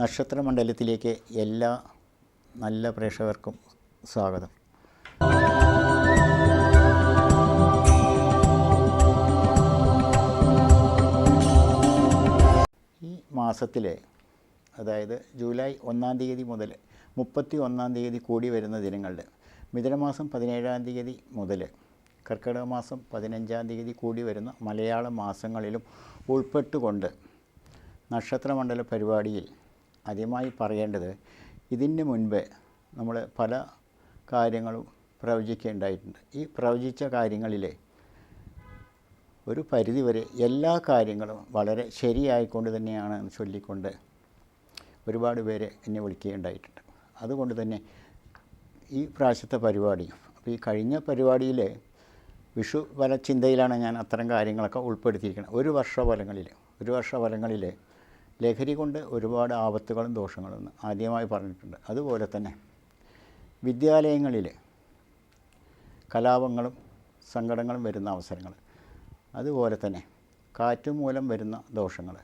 നക്ഷത്രമണ്ഡലത്തിലേക്ക് എല്ലാ നല്ല പ്രേക്ഷകർക്കും സ്വാഗതം. ഈ മാസത്തിലെ, അതായത് ജൂലൈ 1-ാം തീയതി മുതൽ 31-ാം തീയതി കൂടി വരുന്ന ദിനങ്ങളിൽ മിഥുനമാസം 17-ാം തീയതി മുതൽ കർക്കിടക മാസം 15-ാം തീയതി കൂടി വരുന്ന മലയാള മാസങ്ങളിലും ഉൾപ്പെട്ടുകൊണ്ട് നക്ഷത്രമണ്ഡല പരിപാടിയിൽ ആദ്യമായി പറയേണ്ടത്, ഇതിന് മുൻപ് നമ്മൾ പല കാര്യങ്ങളും പ്രവചിക്കേണ്ടായിട്ടുണ്ട്. ഈ പ്രവചിച്ച കാര്യങ്ങളിൽ ഒരു പരിധിവരെ എല്ലാ കാര്യങ്ങളും വളരെ ശരിയായിക്കൊണ്ട് തന്നെയാണ് എന്ന് ചൊല്ലിക്കൊണ്ട് ഒരുപാട് പേര് എന്നെ വിളിക്കുകയുണ്ടായിട്ടുണ്ട്. അതുകൊണ്ട് തന്നെ ഈ പ്രാവശ്യത്തെ പരിപാടി, അപ്പോൾ ഈ കഴിഞ്ഞ പരിപാടിയിൽ വിഷു ഫലചിന്തയിലാണ് ഞാൻ അത്തരം കാര്യങ്ങളൊക്കെ ഉൾപ്പെടുത്തിയിരിക്കുന്നത്. ഒരു വർഷഫലങ്ങളിൽ ലഹരി കൊണ്ട് ഒരുപാട് ആപത്തുകളും ദോഷങ്ങളും ആദ്യമായി പറഞ്ഞിട്ടുണ്ട്. അതുപോലെ തന്നെ വിദ്യാലയങ്ങളിൽ കലാപങ്ങളും സങ്കടങ്ങളും വരുന്ന അവസരങ്ങൾ, അതുപോലെ തന്നെ കാറ്റ് മൂലം വരുന്ന ദോഷങ്ങൾ,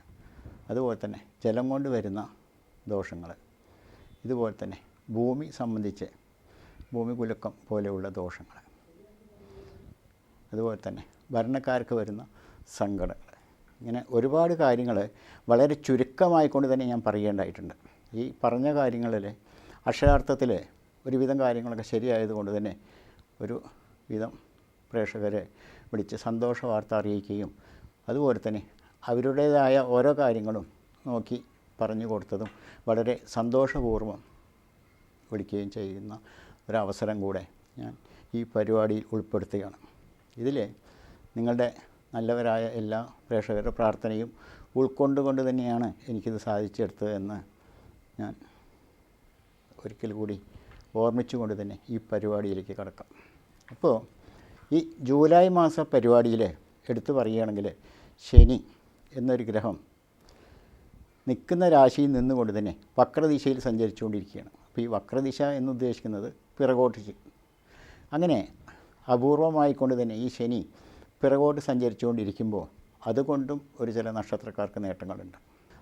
അതുപോലെ തന്നെ ജലം കൊണ്ട് വരുന്ന ദോഷങ്ങൾ, ഇതുപോലെ തന്നെ ഭൂമി സംബന്ധിച്ച് ഭൂമി കുലുക്കം പോലെയുള്ള ദോഷങ്ങൾ, അതുപോലെ തന്നെ ഭരണക്കാർക്ക് വരുന്ന സങ്കടങ്ങൾ, ഇങ്ങനെ ഒരുപാട് കാര്യങ്ങൾ വളരെ ചുരുക്കമായിക്കൊണ്ട് തന്നെ ഞാൻ പറയേണ്ടതായിട്ടുണ്ട്. ഈ പറഞ്ഞ കാര്യങ്ങളിൽ അക്ഷരാർത്ഥത്തിൽ ഒരുവിധം കാര്യങ്ങളൊക്കെ ശരിയായതുകൊണ്ട് തന്നെ ഒരു വിധം പ്രേക്ഷകരെ വിളിച്ച് സന്തോഷ വാർത്ത അറിയിക്കുകയും അതുപോലെ തന്നെ അവരുടേതായ ഓരോ കാര്യങ്ങളും നോക്കി പറഞ്ഞു കൊടുത്തതും വളരെ സന്തോഷപൂർവ്വം വിളിക്കുകയും ചെയ്യുന്ന ഒരവസരം കൂടെ ഞാൻ ഈ പരിപാടിയിൽ ഉൾപ്പെടുത്തുകയാണ്. ഇതിൽ നിങ്ങളുടെ നല്ലവരായ എല്ലാ പ്രേക്ഷകരുടെ പ്രാർത്ഥനയും ഉൾക്കൊണ്ടുകൊണ്ട് തന്നെയാണ് എനിക്കിത് സാധിച്ചെടുത്തത് എന്ന് ഞാൻ ഒരിക്കൽ കൂടി ഓർമ്മിച്ചുകൊണ്ട് തന്നെ ഈ പരിപാടിയിലേക്ക് കടക്കാം. അപ്പോൾ ഈ ജൂലൈ മാസ പരിപാടിയിൽ എടുത്തു പറയുകയാണെങ്കിൽ, ശനി എന്നൊരു ഗ്രഹം നിൽക്കുന്ന രാശിയിൽ നിന്നുകൊണ്ട് തന്നെ വക്രദിശയിൽ സഞ്ചരിച്ചുകൊണ്ടിരിക്കുകയാണ്. അപ്പോൾ ഈ വക്രദിശ എന്നുദ്ദേശിക്കുന്നത് പിറകോട്ട്. അങ്ങനെ അപൂർവമായിക്കൊണ്ട് തന്നെ ഈ ശനി പിറകോട്ട് സഞ്ചരിച്ചുകൊണ്ടിരിക്കുമ്പോൾ അതുകൊണ്ടും ഒരു ചില നക്ഷത്രക്കാർക്ക് നേട്ടങ്ങളുണ്ട്.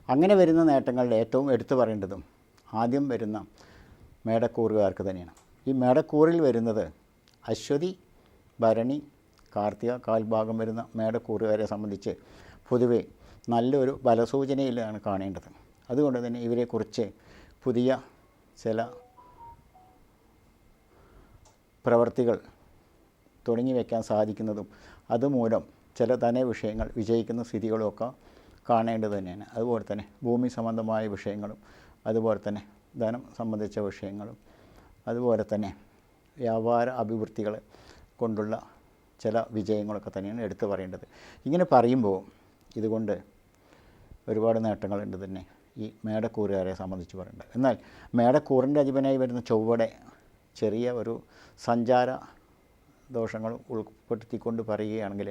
അങ്ങനെ വരുന്ന നേട്ടങ്ങളിൽ ഏറ്റവും എടുത്തു പറയേണ്ടതും ആദ്യം വരുന്ന മേടക്കൂറുകാർക്ക് തന്നെയാണ്. ഈ മേടക്കൂറിൽ വരുന്നത് അശ്വതി, ഭരണി, കാർത്തിക കാൽഭാഗം വരുന്ന മേടക്കൂറുകാരെ സംബന്ധിച്ച് പൊതുവേ നല്ലൊരു ബലസൂചനയിലാണ് കാണേണ്ടത്. അതുകൊണ്ട് തന്നെ ഇവരെക്കുറിച്ച് പുതിയ ചില പ്രവർത്തികൾ തുടങ്ങി വയ്ക്കാൻ സാധിക്കുന്നതും അതുമൂലം ചില ധനവിഷയങ്ങൾ വിജയിക്കുന്ന സ്ഥിതികളുമൊക്കെ കാണേണ്ടത് തന്നെയാണ്. അതുപോലെ തന്നെ ഭൂമി സംബന്ധമായ വിഷയങ്ങളും, അതുപോലെ തന്നെ ധനം സംബന്ധിച്ച വിഷയങ്ങളും, അതുപോലെ തന്നെ വ്യാപാര അഭിവൃദ്ധികൾ കൊണ്ടുള്ള ചില വിജയങ്ങളൊക്കെ തന്നെയാണ് എടുത്തു പറയേണ്ടത്. ഇങ്ങനെ പറയുമ്പോൾ ഇതുകൊണ്ട് ഒരുപാട് നേട്ടങ്ങളുണ്ട് തന്നെ ഈ മേടക്കൂറുകാരെ സംബന്ധിച്ച് പറയേണ്ടത്. എന്നാൽ മേടക്കൂറിൻ്റെ അധിപനായി വരുന്ന ചൊവ്വയുടെ ചെറിയ ഒരു സഞ്ചാര ദോഷങ്ങൾ ഉൾപ്പെടുത്തിക്കൊണ്ട് പറയുകയാണെങ്കിൽ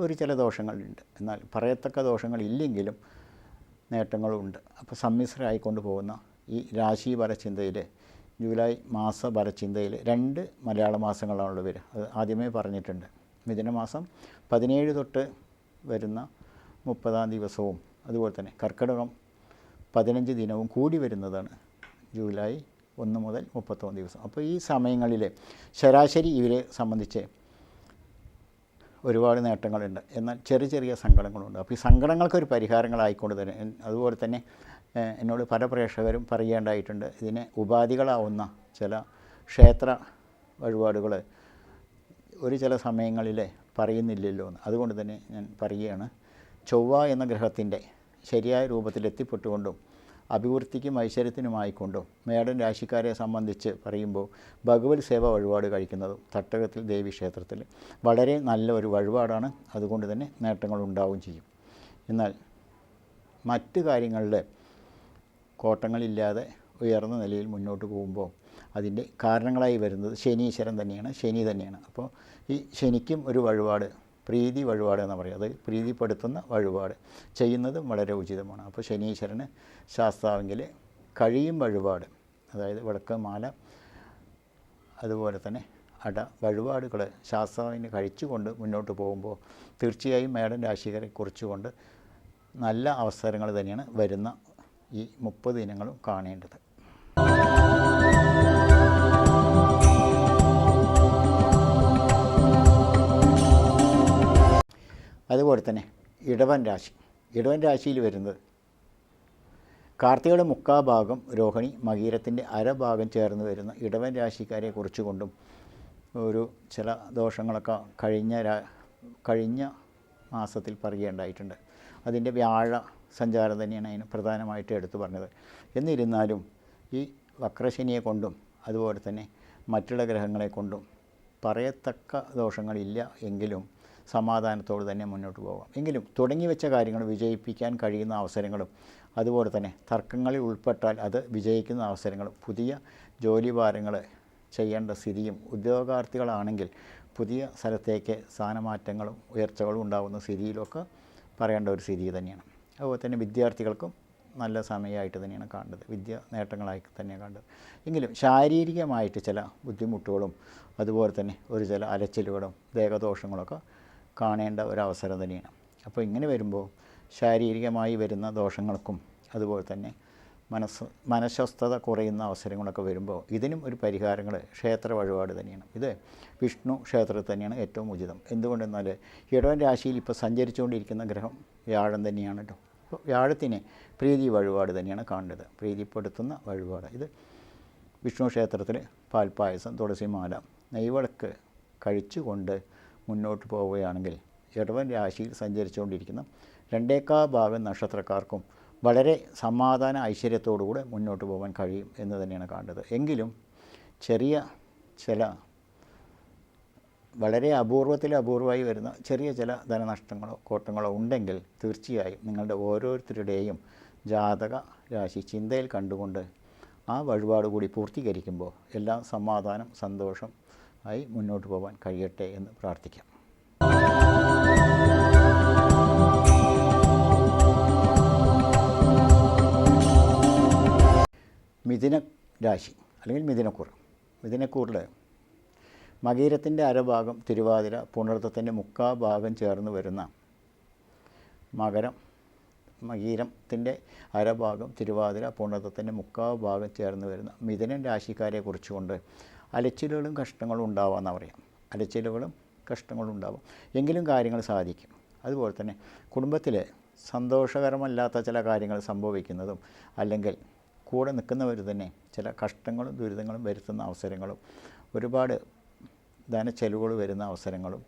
ഒരു ചില ദോഷങ്ങളുണ്ട്. എന്നാൽ പറയത്തക്ക ദോഷങ്ങളില്ലെങ്കിലും നേട്ടങ്ങളുമുണ്ട്. അപ്പോൾ സമ്മിശ്രമായിക്കൊണ്ട് പോകുന്ന ഈ രാശി ഫലചിന്തയിൽ, ജൂലൈ മാസ ഫലചിന്തയിൽ 2 മലയാള മാസങ്ങളാണുള്ളത് വരിക. അത് ആദ്യമേ പറഞ്ഞിട്ടുണ്ട്. മിഥുനമാസം 17 തൊട്ട് വരുന്ന 30-ാം ദിവസവും, അതുപോലെ തന്നെ കർക്കിടകം 15 ദിനവും കൂടി വരുന്നതാണ് ജൂലൈ 1 മുതൽ 31 ദിവസം. അപ്പോൾ ഈ സമയങ്ങളിൽ ശരാശരി ഇവരെ സംബന്ധിച്ച് ഒരുപാട് നേട്ടങ്ങളുണ്ട്. എന്നാൽ ചെറിയ സങ്കടങ്ങളുണ്ട്. അപ്പോൾ ഈ സങ്കടങ്ങൾക്കൊരു പരിഹാരങ്ങളായിക്കൊണ്ട് തന്നെ, അതുപോലെ തന്നെ എന്നോട് പല പ്രേക്ഷകരും പറയേണ്ടതായിട്ടുണ്ട്, ഇതിനെ ഉപാധികളാവുന്ന ചില ക്ഷേത്ര വഴിപാടുകൾ ഒരു ചില സമയങ്ങളിൽ പറയുന്നില്ലല്ലോ എന്ന്. അതുകൊണ്ട് തന്നെ ഞാൻ പറയുകയാണ്, ചൊവ്വ എന്ന ഗ്രഹത്തിൻ്റെ ശരിയായ രൂപത്തിൽ എത്തിപ്പെട്ടുകൊണ്ടും അഭിവൃദ്ധിക്കും ഐശ്വര്യത്തിനുമായിക്കൊണ്ടും മേടൻ രാശിക്കാരെ സംബന്ധിച്ച് പറയുമ്പോൾ ഭഗവത് സേവ വഴിപാട് കഴിക്കുന്നതും തട്ടകത്തിൽ ദേവി ക്ഷേത്രത്തിൽ വളരെ നല്ല ഒരു വഴിപാടാണ്. അതുകൊണ്ട് തന്നെ നേട്ടങ്ങളുണ്ടാവുകയും ചെയ്യും. എന്നാൽ മറ്റ് കാര്യങ്ങളിൽ കോട്ടങ്ങളില്ലാതെ ഉയർന്ന നിലയിൽ മുന്നോട്ട് പോകുമ്പോൾ അതിൻ്റെ കാരണങ്ങളായി വരുന്നത് ശനി തന്നെയാണ്. അപ്പോൾ ഈ ശനിക്കും ഒരു വഴിപാട്, പ്രീതി വഴിപാട് എന്ന് പറയുക, അത് പ്രീതിപ്പെടുത്തുന്ന വഴിപാട് ചെയ്യുന്നത് വളരെ ഉചിതമാണ്. അപ്പോൾ ശനീശ്വരന് ശാസ്താവെങ്കിൽ കഴിയും വഴിപാട്, അതായത് വിളക്ക്, മാല, അതുപോലെ തന്നെ അട വഴിപാടുകൾ ശാസ്താവിന് കഴിച്ചുകൊണ്ട് മുന്നോട്ട് പോകുമ്പോൾ തീർച്ചയായും മേടൻ രാശിക്കാരെ കുറിച്ചുകൊണ്ട് നല്ല അവസരങ്ങൾ തന്നെയാണ് വരുന്ന ഈ 30 ദിനങ്ങളും കാണേണ്ടത്. അതുപോലെ തന്നെ ഇടവൻ രാശിയിൽ വരുന്നത് കാർത്തികയുടെ 3/4 ഭാഗം രോഹിണി മകീരത്തിൻ്റെ അരഭാഗം ചേർന്ന് വരുന്ന ഇടവൻ രാശിക്കാരെ കുറിച്ചുകൊണ്ടും ഒരു ചില ദോഷങ്ങളൊക്കെ കഴിഞ്ഞ മാസത്തിൽ പറയുകയുണ്ടായിട്ടുണ്ട്. അതിൻ്റെ വ്യാഴ സഞ്ചാരം തന്നെയാണ് അതിന് പ്രധാനമായിട്ട് എടുത്തു പറഞ്ഞത്. എന്നിരുന്നാലും ഈ വക്രശനിയെ കൊണ്ടും അതുപോലെ തന്നെ മറ്റുള്ള ഗ്രഹങ്ങളെ കൊണ്ടും പറയത്തക്ക ദോഷങ്ങളില്ല എങ്കിലും സമാധാനത്തോடு തന്നെ മുന്നോട്ട് പോകാം. എങ്കിലും തുടങ്ങി വെച്ച കാര്യങ്ങൾ വിജയിപ്പിക്കാൻ കഴിയുന്ന അവസരങ്ങളും അതുപോലെ തന്നെ തർക്കങ്ങളിൽ ഉൾപ്പെട്ടാൽ അത് വിജയിക്കുന്ന അവസരങ്ങളും പുതിയ ജോലിഭാരങ്ങൾ ചെയ്യേണ്ട സ്ഥിതിയും ഉദ്യോഗാർത്ഥികളാണെങ്കിൽ പുതിയ സ്ഥലത്തേക്ക് സ്ഥാനമാറ്റങ്ങളും ഉയർച്ചകളും ഉണ്ടാകുന്ന സ്ഥിതിയിലൊക്കെ പറയേണ്ട ഒരു സ്ഥിതി തന്നെയാണ്. അതുപോലെ തന്നെ വിദ്യാർത്ഥികൾക്കും നല്ല സമയമായിട്ട് തന്നെയാണ് കാണുന്നത്, വിദ്യ നേട്ടങ്ങളായി തന്നെയാണ് കാണുന്നത്. എങ്കിലും ശാരീരികമായിട്ട് ചില ബുദ്ധിമുട്ടുകളും അതുപോലെ തന്നെ ചില അലച്ചിലുകളും ദേഹദോഷങ്ങളൊക്കെ കാണേണ്ട ഒരവസരം തന്നെയാണ്. അപ്പോൾ ഇങ്ങനെ വരുമ്പോൾ ശാരീരികമായി വരുന്ന ദോഷങ്ങൾക്കും അതുപോലെ തന്നെ മനഃസ്വസ്ഥത കുറയുന്ന അവസരങ്ങളൊക്കെ വരുമ്പോൾ ഇതിനും ഒരു പരിഹാരങ്ങൾ ക്ഷേത്ര വഴിപാട് തന്നെയാണ്. ഇത് വിഷ്ണു ക്ഷേത്രത്തിൽ തന്നെയാണ് ഏറ്റവും ഉചിതം. എന്തുകൊണ്ടെന്നാൽ ഇടവൻ രാശിയിൽ ഇപ്പോൾ സഞ്ചരിച്ചുകൊണ്ടിരിക്കുന്ന ഗ്രഹം വ്യാഴം തന്നെയാണ് കേട്ടോ. അപ്പോൾ വ്യാഴത്തിന് പ്രീതി വഴിപാട് തന്നെയാണ് കാണേണ്ടത്, പ്രീതിപ്പെടുത്തുന്ന വഴിപാട്. ഇത് വിഷ്ണു ക്ഷേത്രത്തിൽ പാൽപ്പായസം, തുളസിമാല, നെയ്വിളക്ക് കഴിച്ചുകൊണ്ട് മുന്നോട്ട് പോവുകയാണെങ്കിൽ ഇടവൻ രാശിയിൽ സഞ്ചരിച്ചുകൊണ്ടിരിക്കുന്ന 2/4 ഭാഗം നക്ഷത്രക്കാർക്കും വളരെ സമാധാന ഐശ്വര്യത്തോടുകൂടെ മുന്നോട്ട് പോകാൻ കഴിയും എന്ന് തന്നെയാണ് കാണേണ്ടത്. എങ്കിലും ചില വളരെ അപൂർവമായി വരുന്ന ചില ധനനഷ്ടങ്ങളോ കോട്ടങ്ങളോ ഉണ്ടെങ്കിൽ തീർച്ചയായും നിങ്ങളുടെ ഓരോരുത്തരുടെയും ജാതക രാശി ചിന്തയിൽ കണ്ടുകൊണ്ട് ആ വഴിപാട് കൂടി പൂർത്തീകരിക്കുമ്പോൾ എല്ലാം സമാധാനം സന്തോഷം ആയി മുന്നോട്ട് പോകാൻ കഴിയട്ടെ എന്ന് പ്രാർത്ഥിക്കാം. മിഥുന രാശി അല്ലെങ്കിൽ മിഥുനക്കൂറിൽ മകീരത്തിൻ്റെ അരഭാഗം തിരുവാതിര, പുണർത്തത്തിൻ്റെ 3/4 ഭാഗം ചേർന്ന് വരുന്ന മകീരത്തിൻ്റെ അരഭാഗം തിരുവാതിര, പുണർത്തത്തിൻ്റെ 3/4 ഭാഗം ചേർന്ന് വരുന്ന മിഥുനൻ രാശിക്കാരെ കുറിച്ചുകൊണ്ട് അലച്ചിലുകളും കഷ്ടങ്ങളും ഉണ്ടാവാമെന്ന് പറയാം. അലച്ചിലുകളും കഷ്ടങ്ങളും ഉണ്ടാവും, എങ്കിലും കാര്യങ്ങൾ സാധിക്കും. അതുപോലെ തന്നെ കുടുംബത്തിൽ സന്തോഷകരമല്ലാത്ത ചില കാര്യങ്ങൾ സംഭവിക്കുന്നതും അല്ലെങ്കിൽ കൂടെ നിൽക്കുന്നവർ തന്നെ ചില കഷ്ടങ്ങളും ദുരിതങ്ങളും വരുത്തുന്ന അവസരങ്ങളും ഒരുപാട് ധനച്ചെലവുകൾ വരുന്ന അവസരങ്ങളും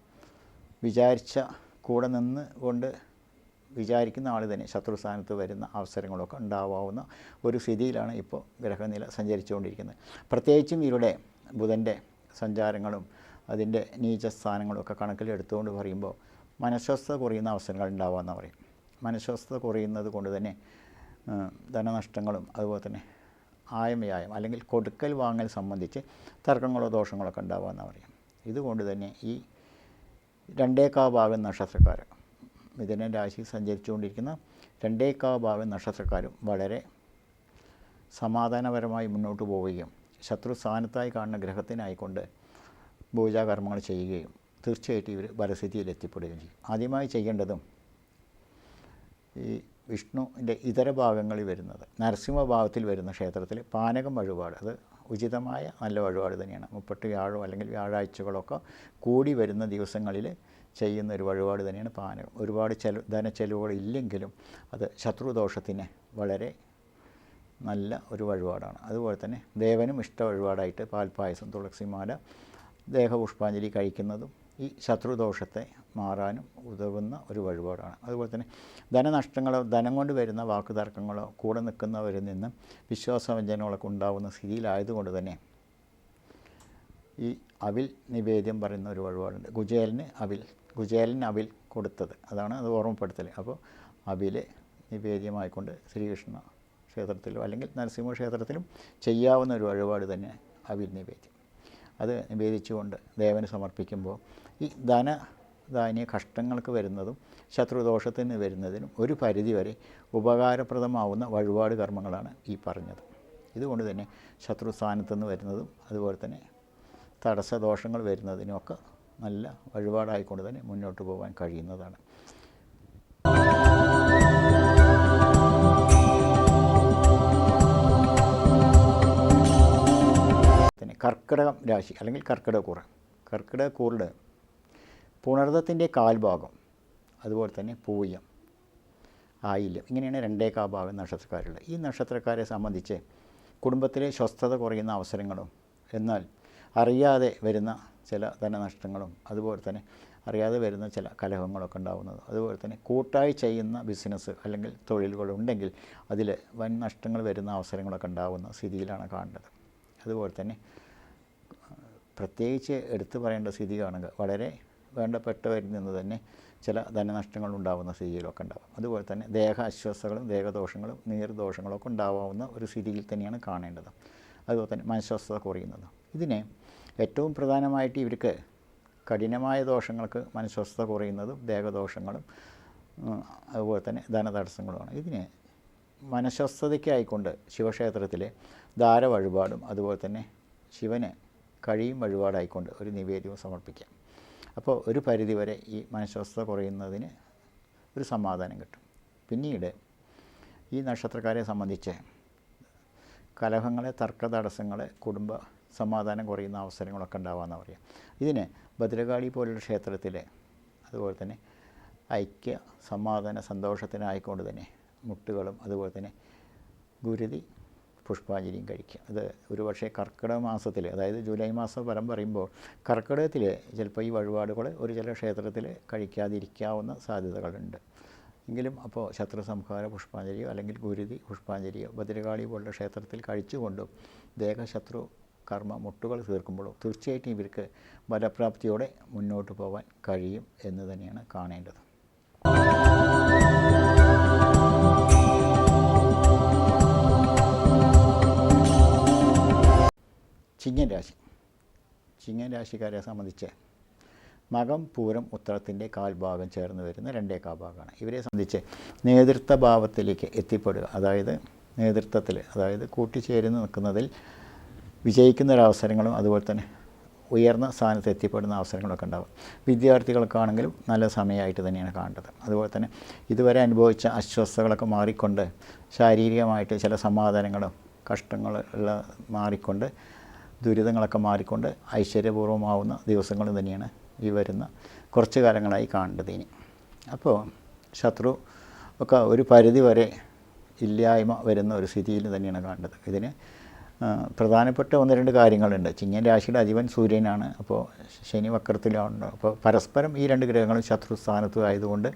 വിചാരിച്ച കൂടെ നിന്ന് കൊണ്ട് വിചാരിക്കുന്ന ആൾ തന്നെ ശത്രുസ്ഥാനത്ത് വരുന്ന അവസരങ്ങളൊക്കെ ഉണ്ടാവാവുന്ന ഒരു സ്ഥിതിയിലാണ് ഇപ്പോൾ ഗ്രഹനില സഞ്ചരിച്ചുകൊണ്ടിരിക്കുന്നത്. പ്രത്യേകിച്ചും ഇവരുടെ ബുധൻ്റെ സഞ്ചാരങ്ങളും അതിൻ്റെ നീചസ്ഥാനങ്ങളൊക്കെ കണക്കിലെടുത്തുകൊണ്ട് പറയുമ്പോൾ മനഃസ്വസ്ഥത കുറയുന്ന അവസരങ്ങൾ ഉണ്ടാവാമെന്ന് പറയും. മനഃസ്വസ്ഥത കുറയുന്നത് കൊണ്ട് തന്നെ ധനനഷ്ടങ്ങളും അതുപോലെ തന്നെ ആയമയായം അല്ലെങ്കിൽ കൊടുക്കൽ വാങ്ങൽ സംബന്ധിച്ച് തർക്കങ്ങളോ ദോഷങ്ങളൊക്കെ ഉണ്ടാവാമെന്ന് പറയും. ഇതുകൊണ്ട് തന്നെ ഈ 2/4 ഭാഗം നക്ഷത്രക്കാർ മിഥുന രാശി സഞ്ചരിച്ചുകൊണ്ടിരിക്കുന്ന 2/4 ഭാഗം നക്ഷത്രക്കാരും വളരെ സമാധാനപരമായി മുന്നോട്ട് പോവുകയും ശത്രുസ്ഥാനത്തായി കാണുന്ന ഗ്രഹത്തിനായിക്കൊണ്ട് പൂജാകർമ്മങ്ങൾ ചെയ്യുകയും തീർച്ചയായിട്ടും ഇവർ ഫലസിദ്ധിയിൽ എത്തിപ്പെടുകയും ചെയ്യും. ആദ്യമായി ചെയ്യേണ്ടതും ഈ വിഷ്ണുവിൻ്റെ ഇതര ഭാഗങ്ങളിൽ വരുന്നത് നരസിംഹഭാവത്തിൽ വരുന്ന ക്ഷേത്രത്തിൽ പാനകം വഴിപാട്, അത് ഉചിതമായ നല്ല വഴിപാട് തന്നെയാണ്. 30 വ്യാഴോ അല്ലെങ്കിൽ വ്യാഴാഴ്ചകളൊക്കെ കൂടി വരുന്ന ദിവസങ്ങളിൽ ചെയ്യുന്ന ഒരു വഴിപാട് തന്നെയാണ് പാനകം. ഒരുപാട് ധനച്ചെലവുകൾ ഇല്ലെങ്കിലും അത് ശത്രുദോഷത്തിന് വളരെ നല്ല ഒരു വഴിപാടാണ്. അതുപോലെ തന്നെ ദേവനും ഇഷ്ട വഴിപാടായിട്ട് പാൽപ്പായസം, തുളസിമാല, ദേഹപുഷ്പാഞ്ജലി കഴിക്കുന്നതും ഈ ശത്രുദോഷത്തെ മാറാനും ഉതകുന്ന ഒരു വഴിപാടാണ്. അതുപോലെ തന്നെ ധനനഷ്ടങ്ങളോ ധനം കൊണ്ട് വരുന്ന വാക്കുതർക്കങ്ങളോ കൂടെ നിൽക്കുന്നവരിൽ നിന്ന് വിശ്വാസവഞ്ചനങ്ങളൊക്കെ ഉണ്ടാകുന്ന സ്ഥിതിയിലായതുകൊണ്ട് തന്നെ ഈ അവിൽ നിവേദ്യം പറയുന്ന ഒരു വഴിപാടുണ്ട്. കുചേലന് അവിൽ കൊടുത്തത്, അതാണ് അത് ഓർമ്മപ്പെടുത്തൽ. അപ്പോൾ അവിൽ നിവേദ്യമായിക്കൊണ്ട് ശ്രീകൃഷ്ണ ക്ഷേത്രത്തിലോ അല്ലെങ്കിൽ നരസിംഹ ക്ഷേത്രത്തിലും ചെയ്യാവുന്ന ഒരു വഴിപാട് തന്നെ അവിൽ നിവേദ്യം. അത് നിവേദിച്ചുകൊണ്ട് ദേവന് സമർപ്പിക്കുമ്പോൾ ഈ ധാന്യ കഷ്ടങ്ങൾക്ക് വരുന്നതും ശത്രുദോഷത്തിന് വരുന്നതിനും ഒരു പരിധിവരെ ഉപകാരപ്രദമാവുന്ന വഴിപാട് കർമ്മങ്ങളാണ് ഈ പറഞ്ഞത്. ഇതുകൊണ്ട് തന്നെ ശത്രുസ്ഥാനത്തുനിന്ന് വരുന്നതും അതുപോലെ തന്നെ തടസ്സദോഷങ്ങൾ വരുന്നതിനുമൊക്കെ നല്ല വഴിപാടായിക്കൊണ്ട് തന്നെ മുന്നോട്ട് പോകാൻ കഴിയുന്നതാണ്. കർക്കിടകം രാശി അല്ലെങ്കിൽ കർക്കിടകക്കൂറ്. കർക്കിടകക്കൂറിൽ പുണർദത്തിൻ്റെ കാൽഭാഗം, അതുപോലെ തന്നെ പൂയം, ആയില്യം, ഇങ്ങനെയാണ് 2 ഭാഗം നക്ഷത്രക്കാരുള്ളത്. ഈ നക്ഷത്രക്കാരെ സംബന്ധിച്ച് കുടുംബത്തിലെ സ്വസ്ഥത കുറയുന്ന അവസരങ്ങളും, എന്നാൽ അറിയാതെ വരുന്ന ചില ധനനഷ്ടങ്ങളും, അതുപോലെ തന്നെ അറിയാതെ വരുന്ന ചില കലഹങ്ങളൊക്കെ ഉണ്ടാകുന്നത്, അതുപോലെ തന്നെ കൂട്ടായി ചെയ്യുന്ന ബിസിനസ് അല്ലെങ്കിൽ തൊഴിലുകളുണ്ടെങ്കിൽ അതിൽ വൻ നഷ്ടങ്ങൾ വരുന്ന അവസരങ്ങളൊക്കെ ഉണ്ടാകുന്ന സ്ഥിതിയിലാണ് കാണേണ്ടത്. അതുപോലെ തന്നെ പ്രത്യേകിച്ച് എടുത്തു പറയേണ്ട സ്ഥിതി കാണുക, വളരെ വേണ്ടപ്പെട്ടവരിൽ നിന്ന് തന്നെ ചില ധനനഷ്ടങ്ങൾ ഉണ്ടാകുന്ന സ്ഥിതിയിലൊക്കെ ഉണ്ടാകും. അതുപോലെ തന്നെ ദേഹ അസ്വസ്ഥതകളും ദേഹദോഷങ്ങളും നീർദോഷങ്ങളൊക്കെ ഉണ്ടാകാവുന്ന ഒരു സ്ഥിതിയിൽ തന്നെയാണ് കാണേണ്ടത്. അതുപോലെ തന്നെ മനഃസ്വസ്ഥത കുറയുന്നത്. ഇതിനെ ഏറ്റവും പ്രധാനമായിട്ട് ഇവർക്ക് കഠിനമായ ദോഷങ്ങൾക്ക് മനഃസ്വസ്ഥത കുറയുന്നതും ദേഹദോഷങ്ങളും അതുപോലെ തന്നെ ധനതടസ്സങ്ങളുമാണ്. ഇതിന് മനഃസ്വസ്ഥതയ്ക്കായിക്കൊണ്ട് ശിവക്ഷേത്രത്തിലെ ധാര വഴിപാടും അതുപോലെ തന്നെ ശിവന് കഴിയും വഴിപാടായിക്കൊണ്ട് ഒരു നിവേദ്യവും സമർപ്പിക്കാം. അപ്പോൾ ഒരു പരിധിവരെ ഈ മനഃസ്വസ്ഥത കുറയുന്നതിന് ഒരു സമാധാനം കിട്ടും. പിന്നീട് ഈ നക്ഷത്രക്കാരെ സംബന്ധിച്ച് കലഹങ്ങളെ, തർക്ക തടസ്സങ്ങളെ, കുടുംബ സമാധാനം കുറയുന്ന അവസരങ്ങളൊക്കെ ഉണ്ടാവാമെന്ന് പറയാം. ഇതിന് ഭദ്രകാളി പോലുള്ള ക്ഷേത്രത്തിലെ അതുപോലെ തന്നെ ഐക്യ സമാധാന സന്തോഷത്തിനായിക്കൊണ്ട് തന്നെ മുട്ടുകളും അതുപോലെ തന്നെ ഗുരുതി പുഷ്പാഞ്ജലിയും കഴിക്കുക. അത് ഒരുപക്ഷെ കർക്കിടക മാസത്തിൽ, അതായത് ജൂലൈ മാസം ഫലം പറയുമ്പോൾ കർക്കിടകത്തിൽ ചിലപ്പോൾ ഈ വഴിപാടുകൾ ഒരു ചില ക്ഷേത്രത്തിൽ കഴിക്കാതിരിക്കാവുന്ന സാധ്യതകളുണ്ട്. എങ്കിലും അപ്പോൾ ശത്രു സംഹാര പുഷ്പാഞ്ജലിയോ അല്ലെങ്കിൽ ഗുരുതി പുഷ്പാഞ്ജലിയോ ഭദ്രകാളി പോലുള്ള ക്ഷേത്രത്തിൽ കഴിച്ചുകൊണ്ടും ദേഹശത്രു കർമ്മ മുട്ടുകൾ തീർക്കുമ്പോഴോ തീർച്ചയായിട്ടും ഇവർക്ക് ഫലപ്രാപ്തിയോടെ മുന്നോട്ട് പോകാൻ കഴിയും എന്ന് തന്നെയാണ് കാണേണ്ടത്. ചിങ്ങൻ രാശി. ചിങ്ങൻ രാശിക്കാരെ സംബന്ധിച്ച് മകം, പൂരം, ഉത്തരത്തിൻ്റെ കാൽഭാഗം ചേർന്ന് വരുന്ന 2 ഭാഗമാണ്. ഇവരെ സംബന്ധിച്ച് നേതൃത്വ ഭാവത്തിലേക്ക് എത്തിപ്പെടുക, അതായത് നേതൃത്വത്തിൽ, അതായത് കൂട്ടിച്ചേർന്ന് നിൽക്കുന്നതിൽ വിജയിക്കുന്ന ഒരവസരങ്ങളും അതുപോലെ തന്നെ ഉയർന്ന സ്ഥാനത്ത് എത്തിപ്പെടുന്ന അവസരങ്ങളൊക്കെ ഉണ്ടാകും. വിദ്യാർത്ഥികൾക്കാണെങ്കിലും നല്ല സമയമായിട്ട് തന്നെയാണ് കാണേണ്ടത്. അതുപോലെ തന്നെ ഇതുവരെ അനുഭവിച്ച അസ്വസ്ഥതകളൊക്കെ മാറിക്കൊണ്ട് ശാരീരികമായിട്ട് ചില സമാധാനങ്ങളും കഷ്ടങ്ങളുള്ള മാറിക്കൊണ്ട് ദുരിതങ്ങളൊക്കെ മാറിക്കൊണ്ട് ഐശ്വര്യപൂർവ്വമാവുന്ന ദിവസങ്ങൾ തന്നെയാണ് ഈ വരുന്ന കുറച്ച് കാലങ്ങളായി കാണേണ്ടത്. ഇനി അപ്പോൾ ശത്രു ഒക്കെ ഒരു പരിധി വരെ ഇല്ലായ്മ വരുന്ന ഒരു സ്ഥിതിയിൽ തന്നെയാണ് കാണേണ്ടത്. ഇതിന് പ്രധാനപ്പെട്ട 1-2 കാര്യങ്ങളുണ്ട്. ചിങ്ങൻ രാശിയുടെ അധിപൻ സൂര്യനാണ്. അപ്പോൾ ശനി വക്രത്തിലാണ്. അപ്പോൾ പരസ്പരം ഈ 2 ഗ്രഹങ്ങളും ശത്രു സ്ഥാനത്തും ആയതുകൊണ്ട്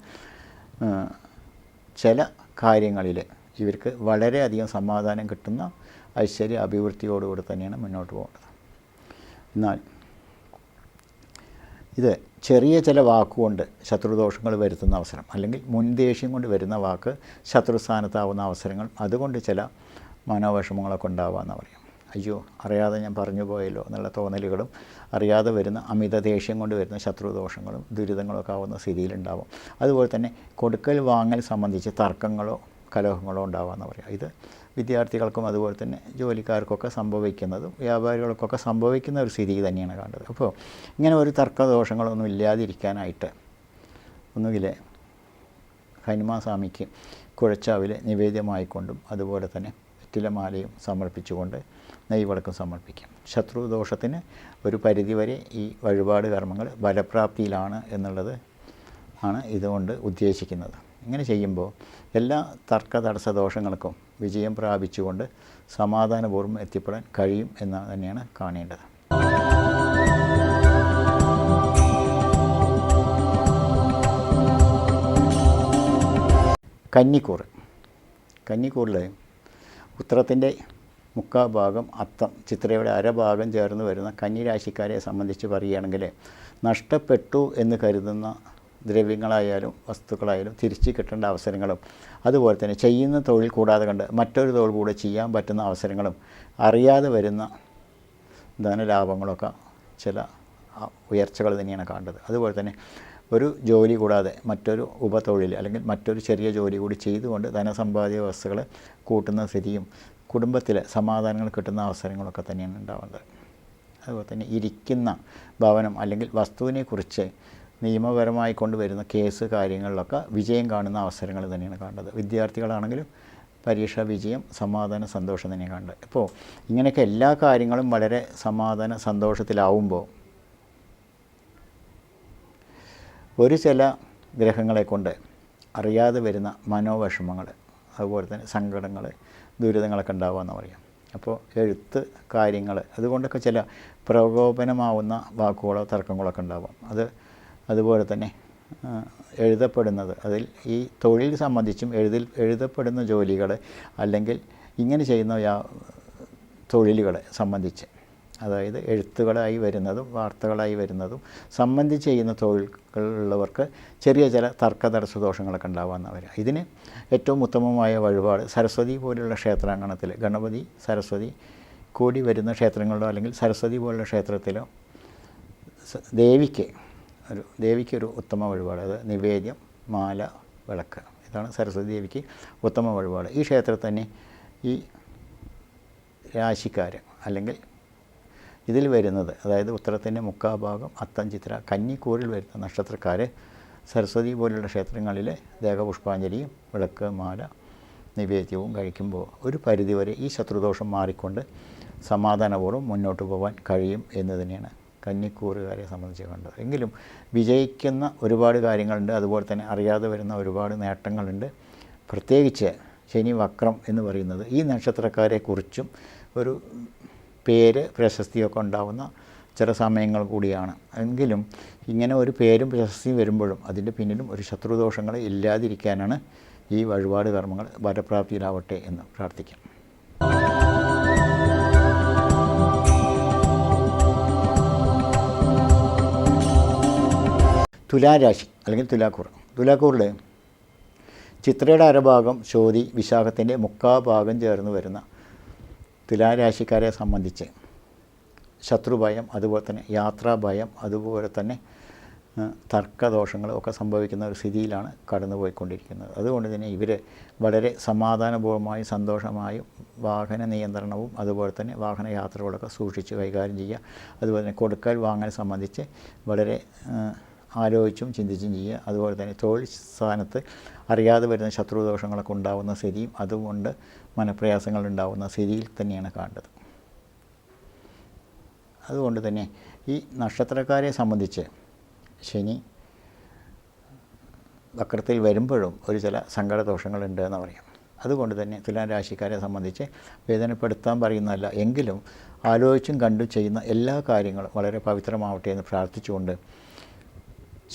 ചില കാര്യങ്ങളിൽ ഇവർക്ക് വളരെയധികം സമാധാനം കിട്ടുന്ന ഐശ്വര്യ അഭിവൃദ്ധിയോടുകൂടി തന്നെയാണ് മുന്നോട്ട് പോകേണ്ടത്. എന്നാൽ ഇത് ചെറിയ ചില വാക്കുകൊണ്ട് ശത്രുദോഷങ്ങൾ വരുത്തുന്ന അവസരം, അല്ലെങ്കിൽ മുൻദേഷ്യം കൊണ്ട് വരുന്ന വാക്ക് ശത്രുസ്ഥാനത്താവുന്ന അവസരങ്ങൾ, അതുകൊണ്ട് ചില മനോവിഷമങ്ങളൊക്കെ ഉണ്ടാവാമെന്ന് പറയും. അയ്യോ, അറിയാതെ ഞാൻ പറഞ്ഞു പോയല്ലോ എന്നുള്ള തോന്നലുകളും, അറിയാതെ വരുന്ന അമിത ദേഷ്യം കൊണ്ട് വരുന്ന ശത്രുദോഷങ്ങളും ദുരിതങ്ങളൊക്കെ ആവുന്ന സ്ഥിതിയിലുണ്ടാവും. അതുപോലെ തന്നെ കൊടുക്കൽ വാങ്ങൽ സംബന്ധിച്ച് തർക്കങ്ങളോ കലഹങ്ങളോ ഉണ്ടാവാമെന്ന് പറയാം. ഇത് വിദ്യാർത്ഥികൾക്കും അതുപോലെ തന്നെ ജോലിക്കാർക്കൊക്കെ സംഭവിക്കുന്നതും വ്യാപാരികൾക്കൊക്കെ സംഭവിക്കുന്ന ഒരു സ്ഥിതി തന്നെയാണ് കാണുന്നത്. അപ്പോൾ ഇങ്ങനെ ഒരു തർക്കദോഷങ്ങളൊന്നും ഇല്ലാതിരിക്കാനായിട്ട് ഒന്നുകിൽ ഹനുമാൻസ്വാമിക്ക് കുഴച്ചാവിൽ നിവേദ്യമായിക്കൊണ്ടും അതുപോലെ തന്നെ വെറ്റിലമാലയും സമർപ്പിച്ചുകൊണ്ട് നെയ്വിളക്കും സമർപ്പിക്കാം. ശത്രുദോഷത്തിന് ഒരു പരിധിവരെ ഈ വഴിപാട് കർമ്മങ്ങൾ ഫലപ്രാപ്തിയിലാണ് എന്നുള്ളത് ആണ് ഇതുകൊണ്ട് ഉദ്ദേശിക്കുന്നത്. ഇങ്ങനെ ചെയ്യുമ്പോൾ എല്ലാ തർക്ക തടസ്സ ദോഷങ്ങൾക്കും വിജയം പ്രാപിച്ചുകൊണ്ട് സമാധാനപൂർവ്വം എത്തിപ്പെടാൻ കഴിയും എന്ന് തന്നെയാണ് കാണേണ്ടത്. കന്നിക്കൂറ്. കന്നിക്കൂറിൽ ഉത്തരത്തിൻ്റെ 3/4 ഭാഗം, അത്തം ചിത്രയുടെ അരഭാഗം ചേർന്ന് വരുന്ന കന്നിരാശിക്കാരെ സംബന്ധിച്ച് പറയുകയാണെങ്കിൽ നഷ്ടപ്പെട്ടു എന്ന് കരുതുന്ന ദ്രവ്യങ്ങളായാലും വസ്തുക്കളായാലും തിരിച്ചു കിട്ടേണ്ട അവസരങ്ങളും, അതുപോലെ തന്നെ ചെയ്യുന്ന തൊഴിൽ കൂടാതെ കണ്ട് മറ്റൊരു തൊഴിൽ കൂടെ ചെയ്യാൻ പറ്റുന്ന അവസരങ്ങളും, അറിയാതെ വരുന്ന ധനലാഭങ്ങളൊക്കെ ചില ഉയർച്ചകൾ തന്നെയാണ് കാണേണ്ടത്. അതുപോലെ തന്നെ ഒരു ജോലി കൂടാതെ മറ്റൊരു ഉപതൊഴിൽ അല്ലെങ്കിൽ മറ്റൊരു ചെറിയ ജോലി കൂടി ചെയ്തുകൊണ്ട് ധനസമ്പാദ്യ വ്യവസ്ഥകൾ കൂട്ടുന്ന സ്ഥിതിയും കുടുംബത്തിൽ സമാധാനങ്ങൾ കിട്ടുന്ന അവസരങ്ങളൊക്കെ തന്നെയാണ് ഉണ്ടാവേണ്ടത്. അതുപോലെ തന്നെ ഇരിക്കുന്ന ഭവനം അല്ലെങ്കിൽ വസ്തുവിനെക്കുറിച്ച് നിയമപരമായി കൊണ്ടുവരുന്ന കേസ് കാര്യങ്ങളിലൊക്കെ വിജയം കാണുന്ന അവസരങ്ങൾ തന്നെയാണ് കാണേണ്ടത്. വിദ്യാർത്ഥികളാണെങ്കിലും പരീക്ഷാ വിജയം, സമാധാന സന്തോഷം തന്നെ കണ്ടത്. ഇപ്പോൾ ഇങ്ങനെയൊക്കെ എല്ലാ കാര്യങ്ങളും വളരെ സമാധാന സന്തോഷത്തിലാവുമ്പോൾ ഒരു ചില ഗ്രഹങ്ങളെ കൊണ്ട് അറിയാതെ വരുന്ന മനോവിഷമങ്ങൾ, അതുപോലെ തന്നെ സങ്കടങ്ങൾ, ദുരിതങ്ങളൊക്കെ ഉണ്ടാവുകയെന്ന് പറയാം. അപ്പോൾ എഴുത്ത് കാര്യങ്ങൾ അതുകൊണ്ടൊക്കെ ചില പ്രകോപനമാവുന്ന വാക്കുകളോ തർക്കങ്ങളൊക്കെ ഉണ്ടാവാം. അതുപോലെ തന്നെ എഴുതപ്പെടുന്നത്, അതിൽ ഈ തൊഴിൽ സംബന്ധിച്ചും എഴുതപ്പെടുന്ന ജോലികൾ അല്ലെങ്കിൽ ഇങ്ങനെ ചെയ്യുന്ന തൊഴിലുകളെ സംബന്ധിച്ച്, അതായത് എഴുത്തുകളായി വരുന്നതും വാർത്തകളായി വരുന്നതും സംബന്ധിച്ച് ചെയ്യുന്ന തൊഴിലുള്ളവർക്ക് ചെറിയ ചില തർക്കതടസ്സ ദോഷങ്ങളൊക്കെ ഉണ്ടാകാമെന്ന് വരിക. ഇതിന് ഏറ്റവും ഉത്തമമായ വഴിപാട് സരസ്വതി പോലുള്ള ക്ഷേത്രാങ്കണത്തിൽ ഗണപതി സരസ്വതി കൂടി വരുന്ന ക്ഷേത്രങ്ങളിലോ അല്ലെങ്കിൽ സരസ്വതി പോലുള്ള ക്ഷേത്രത്തിലോ ദേവിക്കൊരു ഉത്തമ വഴിപാട്, അത് നിവേദ്യം, മാല, വിളക്ക്, ഇതാണ് സരസ്വതി ദേവിക്ക് ഉത്തമ വഴിപാട്. ഈ ക്ഷേത്രത്തിൽ തന്നെ ഈ രാശിക്കാർ അല്ലെങ്കിൽ ഇതിൽ വരുന്നത്, അതായത് ഉത്തരത്തിൻ്റെ മുക്കാഭാഗം അത്തം ചിത്ര കന്നിക്കൂറിൽ വരുന്ന നക്ഷത്രക്കാർ സരസ്വതി പോലുള്ള ക്ഷേത്രങ്ങളിൽ ദേഹപുഷ്പാഞ്ജലിയും വിളക്ക്, മാല, നിവേദ്യവും കഴിക്കുമ്പോൾ ഒരു പരിധിവരെ ഈ ശത്രുദോഷം മാറിക്കൊണ്ട് സമാധാനപൂർവ്വം മുന്നോട്ട് പോകാൻ കഴിയും എന്ന് തന്നെയാണ് കന്നിക്കൂറുകാരെ സംബന്ധിച്ച് കണ്ടത്. എങ്കിലും വിജയിക്കുന്ന ഒരുപാട് കാര്യങ്ങളുണ്ട്, അതുപോലെ തന്നെ അറിയാതെ വരുന്ന ഒരുപാട് നേട്ടങ്ങളുണ്ട്. പ്രത്യേകിച്ച് ശനി വക്രം എന്ന് പറയുന്നത് ഈ നക്ഷത്രക്കാരെക്കുറിച്ചും ഒരു പേര് പ്രശസ്തിയൊക്കെ ഉണ്ടാവുന്ന ചില സമയങ്ങൾ കൂടിയാണ്. എങ്കിലും ഇങ്ങനെ ഒരു പേരും പ്രശസ്തിയും വരുമ്പോഴും അതിൻ്റെ പിന്നിലും ഒരു ശത്രുദോഷങ്ങൾ ഇല്ലാതിരിക്കാനാണ് ഈ വഴിപാട് കർമ്മങ്ങൾ ഫലപ്രാപ്തിയിലാവട്ടെ എന്ന് പ്രാർത്ഥിക്കാം. തുലാരാശി അല്ലെങ്കിൽ തുലാക്കൂറിൽ ചിത്രയുടെ അരഭാഗം ചോതി വിശാഖത്തിൻ്റെ മുക്കാഭാഗം ചേർന്ന് വരുന്ന തുലാരാശിക്കാരെ സംബന്ധിച്ച് ശത്രുഭയം, അതുപോലെ തന്നെ യാത്രാഭയം, അതുപോലെ തന്നെ തർക്കദോഷങ്ങളും ഒക്കെ സംഭവിക്കുന്ന ഒരു സ്ഥിതിയിലാണ് കടന്നുപോയിക്കൊണ്ടിരിക്കുന്നത്. അതുകൊണ്ട് തന്നെ ഇവർ വളരെ സമാധാനപൂർവ്വമായും സന്തോഷമായും വാഹന നിയന്ത്രണവും അതുപോലെ തന്നെ വാഹനയാത്രകളൊക്കെ സൂക്ഷിച്ച് കൈകാര്യം ചെയ്യുക. അതുപോലെ തന്നെ കൊടുക്കൽ വാങ്ങൽ സംബന്ധിച്ച് വളരെ ആലോചിച്ചും ചിന്തിച്ചും ചെയ്യുക. അതുപോലെ തന്നെ തൊഴിൽ സ്ഥാനത്ത് അറിയാതെ വരുന്ന ശത്രുദോഷങ്ങളൊക്കെ ഉണ്ടാകുന്ന സ്ഥിതിയും അതുകൊണ്ട് മനപ്രയാസങ്ങൾ ഉണ്ടാകുന്ന സ്ഥിതിയിൽ തന്നെയാണ് കാണുന്നത്. അതുകൊണ്ട് തന്നെ ഈ നക്ഷത്രക്കാരെ സംബന്ധിച്ച് ശനി വക്രത്തിൽ വരുമ്പോഴും ഒരു ചില സങ്കടദോഷങ്ങളുണ്ട് എന്ന് പറയാം. അതുകൊണ്ട് തന്നെ തുലാം രാശിക്കാരെ സംബന്ധിച്ച് വേദനപ്പെടുത്താൻ പറയുന്നതല്ല, എങ്കിലും ആലോചിച്ചും കണ്ടും ചെയ്യുന്ന എല്ലാ കാര്യങ്ങളും വളരെ പവിത്രമാവട്ടെ എന്ന് പ്രാർത്ഥിച്ചുകൊണ്ട്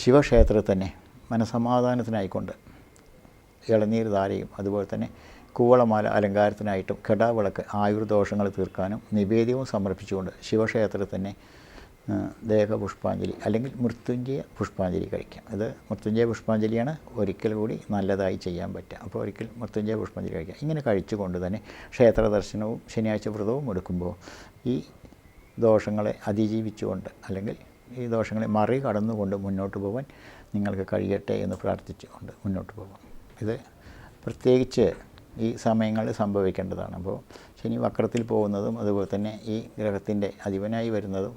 ശിവക്ഷേത്രത്തിൽ തന്നെ മനസമാധാനത്തിനായിക്കൊണ്ട് ഇളനീർ ധാരയും അതുപോലെ തന്നെ കൂവളമാല അലങ്കാരത്തിനായിട്ടും കെടാവിളക്ക് ആയുർദോഷങ്ങൾ തീർക്കാനും നിവേദ്യവും സമർപ്പിച്ചുകൊണ്ട് ശിവക്ഷേത്രത്തിൽ തന്നെ ദേഹപുഷ്പാഞ്ജലി അല്ലെങ്കിൽ മൃത്യുഞ്ജയ പുഷ്പാഞ്ജലി കഴിക്കാം. ഇത് മൃത്യുഞ്ജയ പുഷ്പാഞ്ജലിയാണ് ഒരിക്കൽ കൂടി നല്ലതായി ചെയ്യാൻ പറ്റുക. അപ്പോൾ ഒരിക്കൽ മൃത്യുഞ്ജയ പുഷ്പാഞ്ജലി കഴിക്കാം. ഇങ്ങനെ കഴിച്ചുകൊണ്ട് തന്നെ ക്ഷേത്ര ദർശനവും ശനിയാഴ്ച വ്രതവും എടുക്കുമ്പോൾ ഈ ദോഷങ്ങളെ അതിജീവിച്ചുകൊണ്ട് അല്ലെങ്കിൽ ഈ ദോഷങ്ങളെ മറികടന്നുകൊണ്ട് മുന്നോട്ട് പോകാൻ നിങ്ങൾക്ക് കഴിയട്ടെ എന്ന് പ്രാർത്ഥിച്ചുകൊണ്ട് മുന്നോട്ട് പോകാം. ഇത് പ്രത്യേകിച്ച് ഈ സമയങ്ങളിൽ സംഭവിക്കേണ്ടതാണ്. അപ്പോൾ ശനി വക്രത്തിൽ പോകുന്നതും അതുപോലെ തന്നെ ഈ ഗ്രഹത്തിൻ്റെ അധിപനായി വരുന്നതും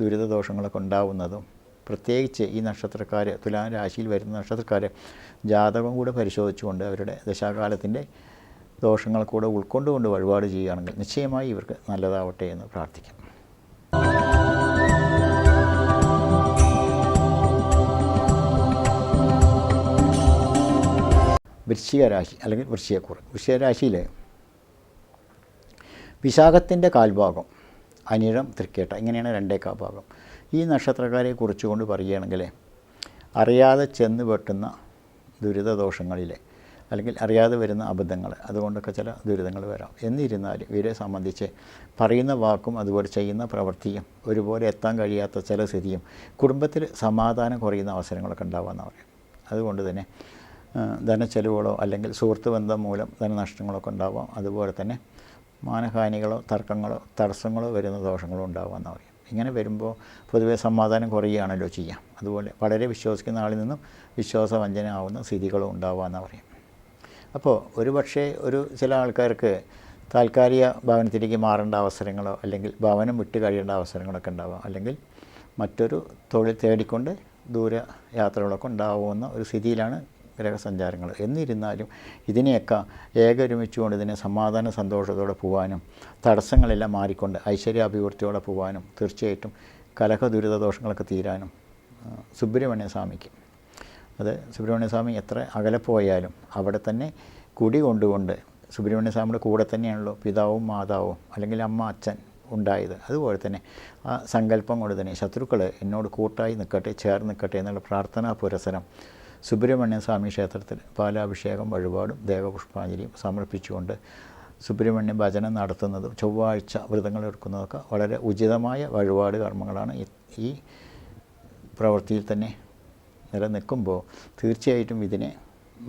ദുരിതദോഷങ്ങളൊക്കെ ഉണ്ടാവുന്നതും പ്രത്യേകിച്ച് ഈ നക്ഷത്രക്കാർ തുലാം രാശിയിൽ വരുന്ന നക്ഷത്രക്കാർ ജാതകം കൂടെ പരിശോധിച്ചുകൊണ്ട് അവരുടെ ദശാകാലത്തിൻ്റെ ദോഷങ്ങൾ കൂടെ ഉൾക്കൊണ്ടുകൊണ്ട് വഴിപാട് ചെയ്യുകയാണെങ്കിൽ നിശ്ചയമായി ഇവർക്ക് നല്ലതാവട്ടെ എന്ന് പ്രാർത്ഥിക്കാം. വൃശ്ചിക രാശി അല്ലെങ്കിൽ വൃശ്ചികക്കൂറ്. വൃശ്ചികരാശിയിൽ വിശാഖത്തിൻ്റെ കാൽഭാഗം, അനിഴം, തൃക്കേട്ട, ഇങ്ങനെയാണ് രണ്ടേക്കാ ഭാഗം. ഈ നക്ഷത്രക്കാരെ കുറിച്ചുകൊണ്ട് പറയുകയാണെങ്കിൽ അറിയാതെ ചെന്ന് വെട്ടുന്ന ദുരിതദോഷങ്ങളിലെ അല്ലെങ്കിൽ അറിയാതെ വരുന്ന അബദ്ധങ്ങൾ, അതുകൊണ്ടൊക്കെ ചില ദുരിതങ്ങൾ വരാം. എന്നിരുന്നാലും ഇവരെ സംബന്ധിച്ച് പറയുന്ന വാക്കും അതുപോലെ ചെയ്യുന്ന പ്രവൃത്തിയും ഒരുപോലെ എത്താൻ കഴിയാത്ത ചില സ്ഥിതിയും കുടുംബത്തിൽ സമാധാനം കുറയുന്ന അവസരങ്ങളൊക്കെ ഉണ്ടാകുമെന്ന് പറയും. അതുകൊണ്ട് തന്നെ ധനച്ചെലവുകളോ അല്ലെങ്കിൽ സുഹൃത്ത് ബന്ധം മൂലം ധനനഷ്ടങ്ങളൊക്കെ ഉണ്ടാവാം. അതുപോലെ തന്നെ മാനഹാനികളോ തർക്കങ്ങളോ തടസ്സങ്ങളോ വരുന്ന ദോഷങ്ങളോ ഉണ്ടാകുമെന്ന് പറയും. ഇങ്ങനെ വരുമ്പോൾ പൊതുവേ സമാധാനം കുറയുകയാണല്ലോ ചെയ്യാം. അതുപോലെ വളരെ വിശ്വസിക്കുന്ന ആളിൽ നിന്നും വിശ്വാസവഞ്ചന ആവുന്ന സ്ഥിതികളും ഉണ്ടാവുകയെന്ന് പറയും. അപ്പോൾ ഒരുപക്ഷെ ചില ആൾക്കാർക്ക് താൽക്കാലിക ഭവനത്തിലേക്ക് മാറേണ്ട അവസരങ്ങളോ അല്ലെങ്കിൽ ഭവനം വിട്ട് കഴിയേണ്ട അവസരങ്ങളൊക്കെ ഉണ്ടാവാം. അല്ലെങ്കിൽ മറ്റൊരു തൊഴിൽ തേടിക്കൊണ്ട് ദൂര യാത്രകളൊക്കെ ഉണ്ടാവുന്ന ഒരു സ്ഥിതിയിലാണ് ഗ്രഹസഞ്ചാരങ്ങൾ. എന്നിരുന്നാലും ഇതിനെയൊക്കെ ഏകോരുമിച്ചുകൊണ്ട് ഇതിനെ സമാധാന സന്തോഷത്തോടെ പോകാനും തടസ്സങ്ങളെല്ലാം മാറിക്കൊണ്ട് ഐശ്വര്യാഭിവൃദ്ധിയോടെ പോകാനും തീർച്ചയായിട്ടും കലഹ ദുരിത ദോഷങ്ങളൊക്കെ തീരാനും സുബ്രഹ്മണ്യ സ്വാമിക്ക്, അത് സുബ്രഹ്മണ്യ സ്വാമി എത്ര അകലെ പോയാലും അവിടെ തന്നെ കുടി കൊണ്ടുകൊണ്ട് സുബ്രഹ്മണ്യ സ്വാമിയുടെ കൂടെ തന്നെയാണല്ലോ പിതാവും മാതാവും അല്ലെങ്കിൽ അമ്മ അച്ഛൻ ഉണ്ടായത്. അതുപോലെ തന്നെ ആ സങ്കല്പം കൊണ്ട് തന്നെ ശത്രുക്കൾ എന്നോട് കൂട്ടായി നിൽക്കട്ടെ, ചേർന്ന് നിൽക്കട്ടെ എന്നുള്ള പ്രാർത്ഥനാ പുരസരം സുബ്രഹ്മണ്യ സ്വാമി ക്ഷേത്രത്തിൽ പാലാഭിഷേകം വഴിപാടും ദേവപുഷ്പാഞ്ജലിയും സമർപ്പിച്ചുകൊണ്ട് സുബ്രഹ്മണ്യ ഭജനം നടത്തുന്നതും ചൊവ്വാഴ്ച വ്രതങ്ങൾ എടുക്കുന്നതൊക്കെ വളരെ ഉചിതമായ വഴിപാട് കർമ്മങ്ങളാണ്. ഈ പ്രവൃത്തിയിൽ തന്നെ നിലനിൽക്കുമ്പോൾ തീർച്ചയായിട്ടും ഇതിനെ